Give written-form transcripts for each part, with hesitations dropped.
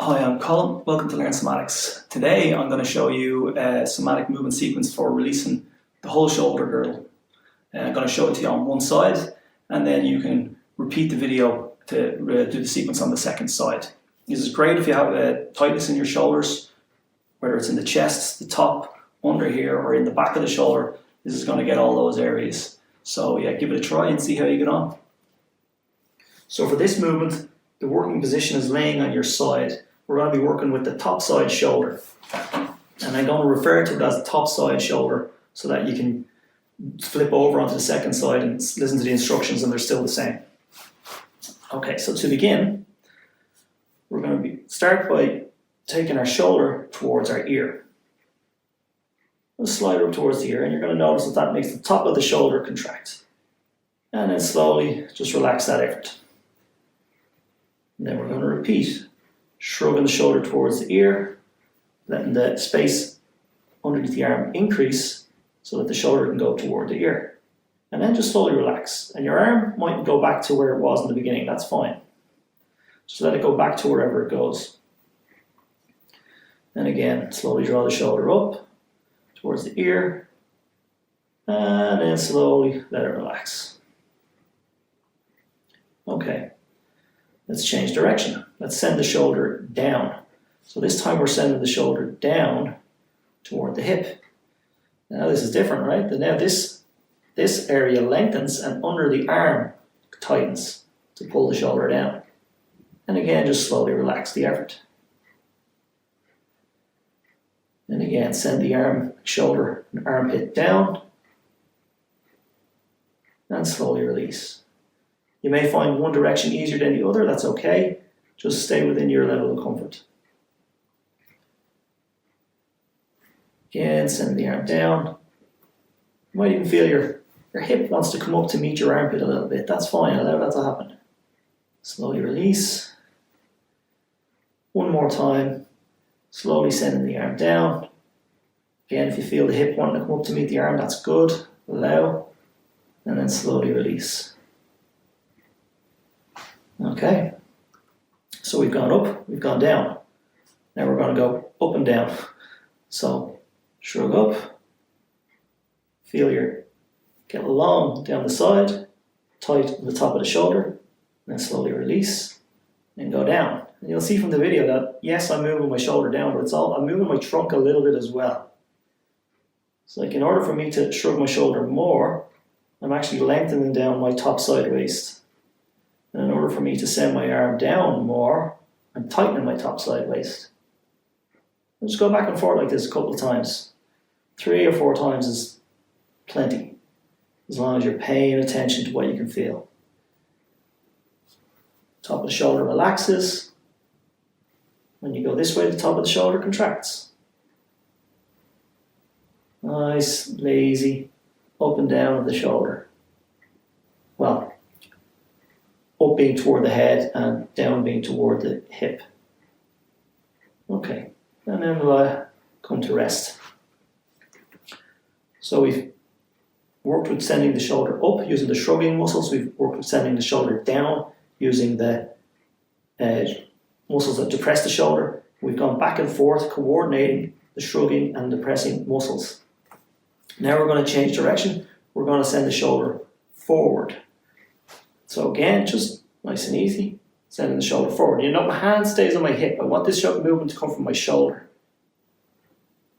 Hi, I'm Colin. Welcome to Learn Somatics. Today I'm going to show you a somatic movement sequence for releasing the whole shoulder girdle. I'm going to show it to you on one side, and then you can repeat the video to do the sequence on the second side. This is great if you have a tightness in your shoulders, whether it's in the chest, the top, under here, or in the back of the shoulder. This is going to get all those areas. So yeah, give it a try and see how you get on. So for this movement, the working position is laying on your side. We're going to be working with the top side shoulder. And I'm going to refer to it as the top side shoulder so that you can flip over onto the second side and listen to the instructions and they're still the same. Okay, so to begin, we're going to start by taking our shoulder towards our ear. We'll slide it up towards the ear, and you're going to notice that that makes the top of the shoulder contract. And then slowly just relax that effort. And then we're going to repeat, shrugging the shoulder towards the ear, letting the space underneath the arm increase so that the shoulder can go toward the ear. And then just slowly relax. And your arm might go back to where it was in the beginning, that's fine. Just let it go back to wherever it goes. And again, slowly draw the shoulder up towards the ear, and then slowly let it relax. Okay, let's change direction. Let's send the shoulder down. So this time we're sending the shoulder down toward the hip. Now this is different, right? Now this area lengthens and under the arm tightens to pull the shoulder down. And again, just slowly relax the effort. And again, send the shoulder and armpit down and slowly release. You may find one direction easier than the other, that's okay. Just stay within your level of comfort. Again, send the arm down. You might even feel your hip wants to come up to meet your armpit a little bit. That's fine, allow that to happen. Slowly release. One more time. Slowly sending the arm down. Again, if you feel the hip wanting to come up to meet the arm, that's good. Allow. And then slowly release. Okay. So we've gone up, we've gone down. Now we're going to go up and down. So shrug up. Feel get long down the side. Tight on the top of the shoulder. And then slowly release. And go down. And you'll see from the video that, yes, I'm moving my shoulder down, but I'm moving my trunk a little bit as well. It's like in order for me to shrug my shoulder more, I'm actually lengthening down my top side waist. And in order for me to send my arm down more, I'm tightening my top side waist. I'll just go back and forth like this a couple of times. 3 or 4 times is plenty, as long as you're paying attention to what you can feel. Top of the shoulder relaxes. When you go this way, the top of the shoulder contracts. Nice, lazy, up and down of the shoulder. Well, up being toward the head and down being toward the hip. Okay, and then we'll come to rest. So we've worked with sending the shoulder up using the shrugging muscles. We've worked with sending the shoulder down using the muscles that depress the shoulder. We've gone back and forth coordinating the shrugging and depressing muscles. Now we're going to change direction. We're going to send the shoulder forward. So again, just nice and easy, sending the shoulder forward. You know, my hand stays on my hip. I want this movement to come from my shoulder.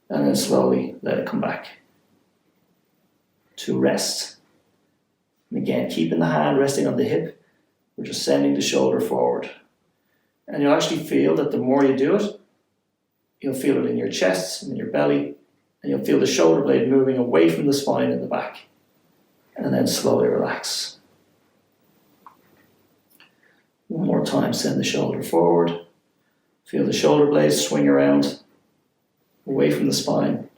And then slowly let it come back to rest. And again, keeping the hand resting on the hip, we're just sending the shoulder forward. And you'll actually feel that the more you do it, you'll feel it in your chest and in your belly, and you'll feel the shoulder blade moving away from the spine in the back. And then slowly relax. One more time, send the shoulder forward. Feel the shoulder blades swing around, away from the spine.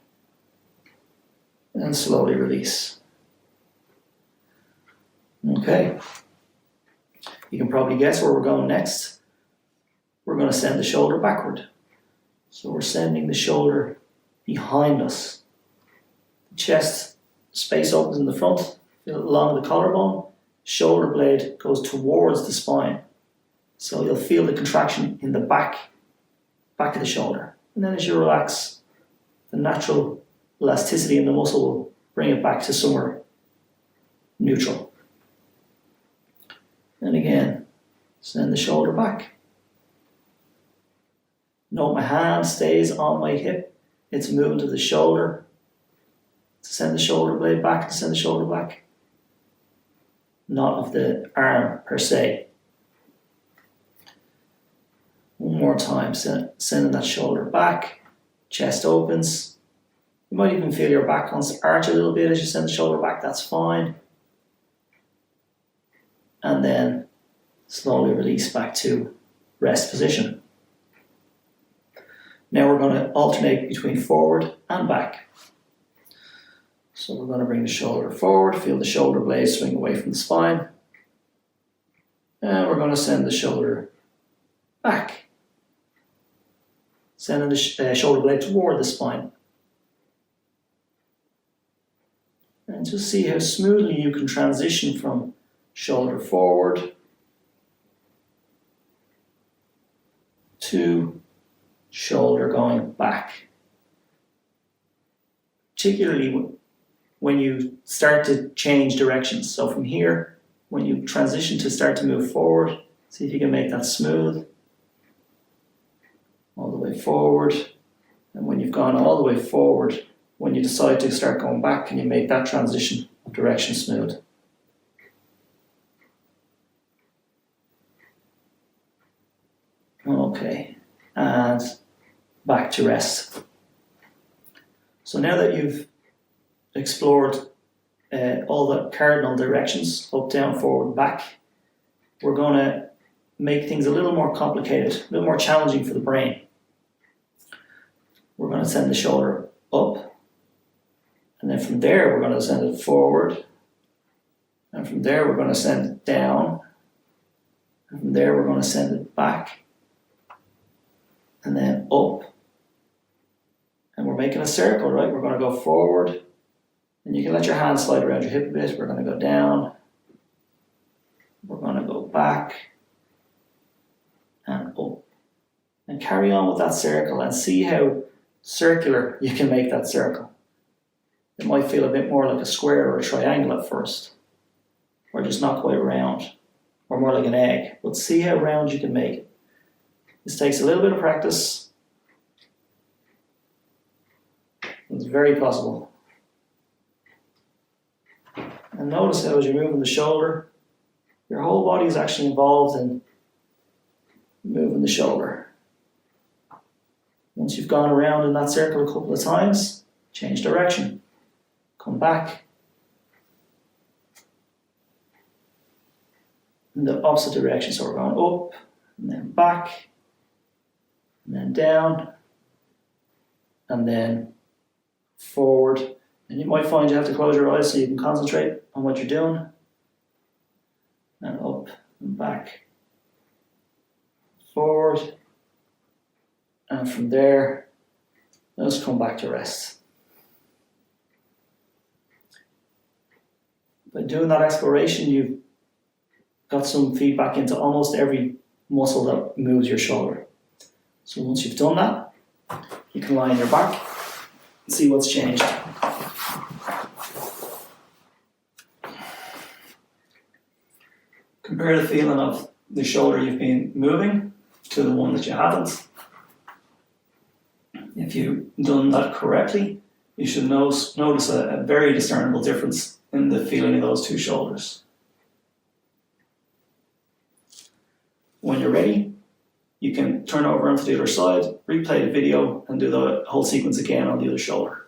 And slowly release. Okay. You can probably guess where we're going next. We're going to send the shoulder backward. So we're sending the shoulder behind us. The chest space opens in the front, feel it along the collarbone. Shoulder blade goes towards the spine. So you'll feel the contraction in the back back of the shoulder. And then as you relax, the natural elasticity in the muscle will bring it back to somewhere neutral. And again, send the shoulder back. Note my hand stays on my hip. It's moving to the shoulder. To send the shoulder blade back, to send the shoulder back. Not of the arm per se. One more time, sending that shoulder back. Chest opens. You might even feel your back arch a little bit as you send the shoulder back, that's fine. And then slowly release back to rest position. Now we're going to alternate between forward and back. So we're going to bring the shoulder forward, feel the shoulder blade swing away from the spine. And we're going to send the shoulder back. Sending the shoulder blade toward the spine. And just see how smoothly you can transition from shoulder forward to shoulder going back. Particularly when you start to change directions. So from here, when you transition to start to move forward, see if you can make that smooth. All the way forward. And when you've gone all the way forward, when you decide to start going back, can you make that transition of direction smooth? Okay, and back to rest. So now that you've explored all the cardinal directions, up, down, forward, back, we're going to make things a little more complicated, a little more challenging for the brain. We're going to send the shoulder up, and then from there we're going to send it forward, and from there we're going to send it down, and from there we're going to send it back, and then up, and we're making a circle, right? We're going to go forward, and you can let your hand slide around your hip a bit. We're going to go down, we're going to go back, and up, and carry on with that circle and see how circular you can make that circle. It might feel a bit more like a square or a triangle at first, or just not quite round, or more like an egg, but see how round you can make it. This takes a little bit of practice. It's very possible. And notice how as you're moving the shoulder, your whole body is actually involved in moving the shoulder. Once you've gone around in that circle a couple of times, change direction. Come back. In the opposite direction, so we're going up, and then back, and then down, and then forward. And you might find you have to close your eyes so you can concentrate on what you're doing. And up and back, forward, and from there, let's come back to rest. By doing that exploration, you've got some feedback into almost every muscle that moves your shoulder. So once you've done that, you can lie on your back and see what's changed. Compare the feeling of the shoulder you've been moving to the one that you haven't. If you've done that correctly, you should notice a very discernible difference in the feeling of those two shoulders. When you're ready, you can turn over onto the other side, replay the video, and do the whole sequence again on the other shoulder.